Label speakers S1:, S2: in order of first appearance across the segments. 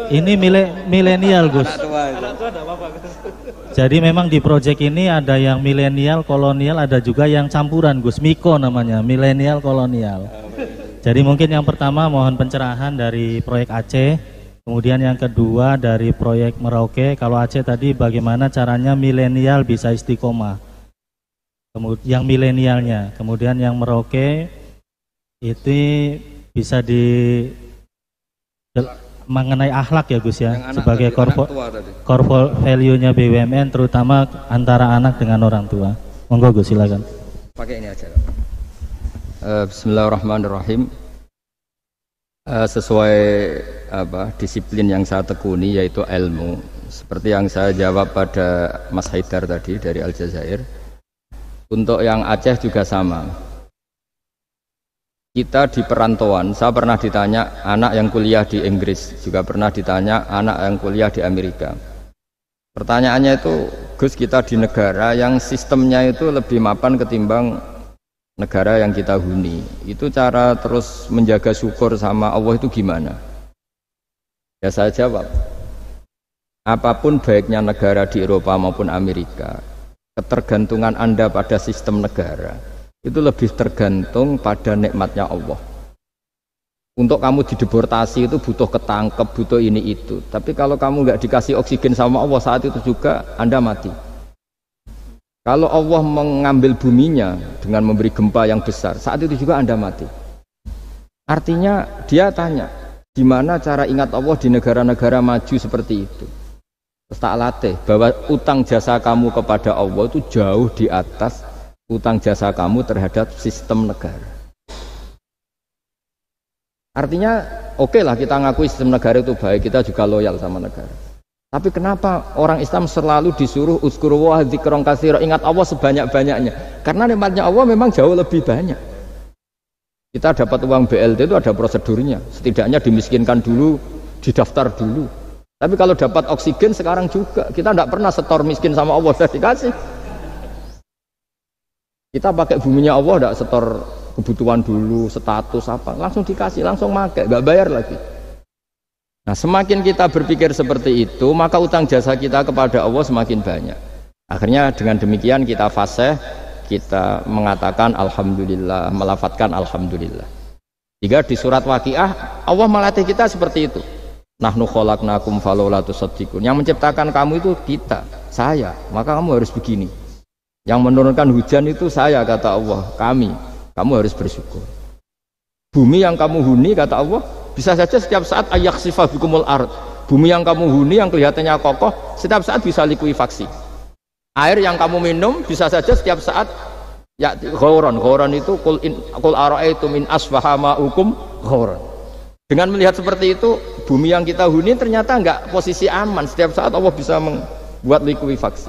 S1: Ini milenial Gus.
S2: Anak tua itu.
S1: Jadi memang di proyek ini ada yang milenial, kolonial, ada juga yang campuran Gus. Miko namanya, milenial kolonial. Jadi mungkin yang pertama mohon pencerahan dari proyek Aceh. Kemudian yang kedua dari proyek Merauke. Kalau Aceh tadi bagaimana caranya milenial bisa istiqomah. Kemudian yang milenialnya. Kemudian yang Merauke itu bisa mengenai akhlak ya Gus ya, sebagai core value-nya BUMN terutama antara anak dengan orang tua. Monggo Gus silakan.
S2: Pakai ini aja. Bismillahirrahmanirrahim. Sesuai disiplin yang saya tekuni yaitu ilmu. Seperti yang saya jawab pada Mas Haidar tadi dari Aljazair. Untuk yang Aceh juga sama. Kita di perantauan, saya pernah ditanya anak yang kuliah di Inggris, juga pernah ditanya anak yang kuliah di Amerika. Pertanyaannya itu, Gus, kita di negara yang sistemnya itu lebih mapan ketimbang negara yang kita huni. Itu cara terus menjaga syukur sama Allah itu gimana? Ya saya jawab, apapun baiknya negara di Eropa maupun Amerika, ketergantungan Anda pada sistem negara itu lebih tergantung pada nikmatnya Allah. Untuk kamu dideportasi itu butuh ketangkep, butuh ini itu. Tapi kalau kamu nggak dikasih oksigen sama Allah saat itu juga Anda mati. Kalau Allah mengambil buminya dengan memberi gempa yang besar, saat itu juga Anda mati. Artinya dia tanya, di mana cara ingat Allah di negara-negara maju seperti itu? Terus tak latih bahwa utang jasa kamu kepada Allah itu jauh di atas utang jasa kamu terhadap sistem negara. Artinya oke lah kita ngakui sistem negara itu baik, kita juga loyal sama negara. Tapi kenapa orang Islam selalu disuruh uzkuru wa dzikron katsira, ingat Allah sebanyak-banyaknya? Karena nikmatnya Allah memang jauh lebih banyak. Kita dapat uang BLT itu ada prosedurnya, setidaknya dimiskinkan dulu, didaftar dulu. Tapi kalau dapat oksigen sekarang juga, kita tidak pernah setor miskin sama Allah, sudah dikasih. Kita pakai buminya Allah, tidak setor kebutuhan dulu, status apa, langsung dikasih, langsung pakai, nggak bayar lagi. Nah, semakin kita berpikir seperti itu, maka utang jasa kita kepada Allah semakin banyak. Akhirnya dengan demikian kita fasih, kita mengatakan Alhamdulillah, melafadzkan Alhamdulillah. Jika di surat Waqiah, Allah melatih kita seperti itu. Nahnu khalaqnakum falaula tusaddiqun. Yang menciptakan kamu itu kita, saya, maka kamu harus begini. Yang menurunkan hujan itu saya, kata Allah, kami, kamu harus bersyukur. Bumi yang kamu huni, kata Allah, bisa saja setiap saat ayaksifa bikumul ard. Bumi yang kamu huni yang kelihatannya kokoh, setiap saat bisa likuifaksi. Air yang kamu minum bisa saja setiap saat ya ghauran itu qul ara'aitum min asbaha ma'ukum ghauran. Dengan melihat seperti itu, bumi yang kita huni ternyata enggak posisi aman, setiap saat Allah bisa membuat likuifaksi.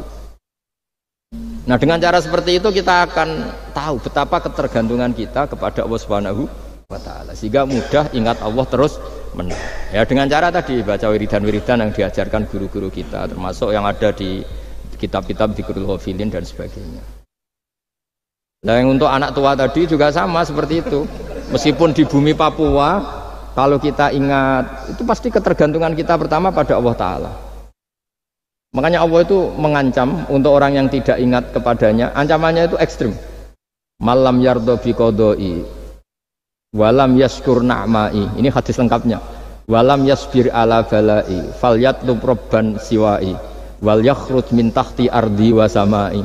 S2: Nah, dengan cara seperti itu kita akan tahu betapa ketergantungan kita kepada Allah Subhanahu wa ta'ala, sehingga mudah ingat Allah terus menerus. Ya, dengan cara tadi baca wiridan-wiridan yang diajarkan guru-guru kita, termasuk yang ada di kitab-kitab Dzikrul Ghafilin dan sebagainya. Nah, yang untuk anak tua tadi juga sama seperti itu. Meskipun di bumi Papua, kalau kita ingat, itu pasti ketergantungan kita pertama pada Allah Ta'ala. Makanya Allah itu mengancam untuk orang yang tidak ingat kepadanya, ancamannya itu ekstrim. Malam yardo bi qodoi walam yaskur na'mai. Ini hadis lengkapnya. Walam yasbir ala balai falyatlub robban siwai wal yakhrut min tahti ardi wa samai.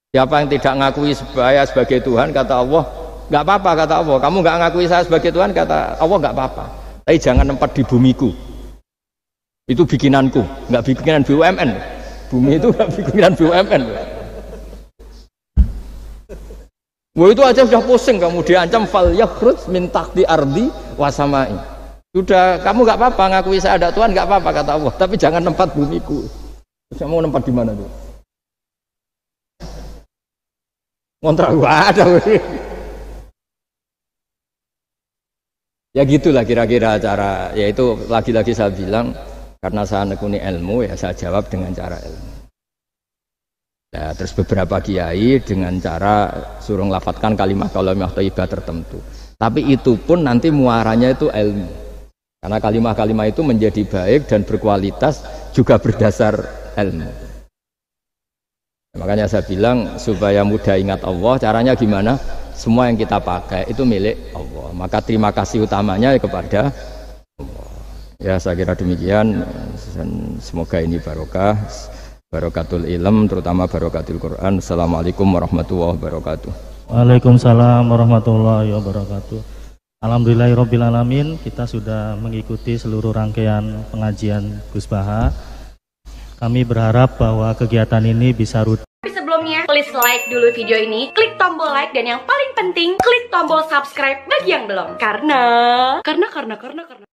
S2: Siapa yang tidak ngakui saya sebagai Tuhan, kata Allah, nggak apa-apa, kata Allah. Kamu nggak ngakui saya sebagai Tuhan, kata Allah, nggak apa-apa. Tapi jangan nempat di bumiku. Itu bikinanku, nggak bikinan BUMN. Bumi itu nggak bikinan BUMN. Wah, itu aja sudah pusing, kamu diancam fal yakhruj min tahti ardi wasamai. Sudah, kamu nggak apa-apa ngakui saya ada Tuhan, nggak apa-apa, kata Allah. Tapi jangan tempat bumiku. Saya mau tempat di mana tuh? Kontrak gua ada. Ya gitulah kira-kira cara. Yaitu lagi-lagi saya bilang, karena saya nekuni ilmu, ya saya jawab dengan cara ilmu. Ya, terus beberapa kiai dengan cara suruh lafadzkan kalimat thayyibah tertentu. Tapi itu pun nanti muaranya itu ilmu. Karena kalimah-kalimah itu menjadi baik dan berkualitas juga berdasar ilmu. Makanya saya bilang supaya mudah ingat Allah, caranya gimana? Semua yang kita pakai itu milik Allah. Maka terima kasih utamanya kepada Allah. Ya saya kira demikian. Semoga ini barokah, barokatul ilm, terutama barokatul Quran. Assalamualaikum warahmatullahi wabarakatuh.
S1: Waalaikumsalam warahmatullahi wabarakatuh. Alhamdulillahirabbil alamin, kita sudah mengikuti seluruh rangkaian pengajian Gus Baha. Kami berharap bahwa kegiatan ini bisa rutin.
S3: Tapi sebelumnya, please like dulu video ini, klik tombol like, dan yang paling penting, klik tombol subscribe bagi yang belum. Karena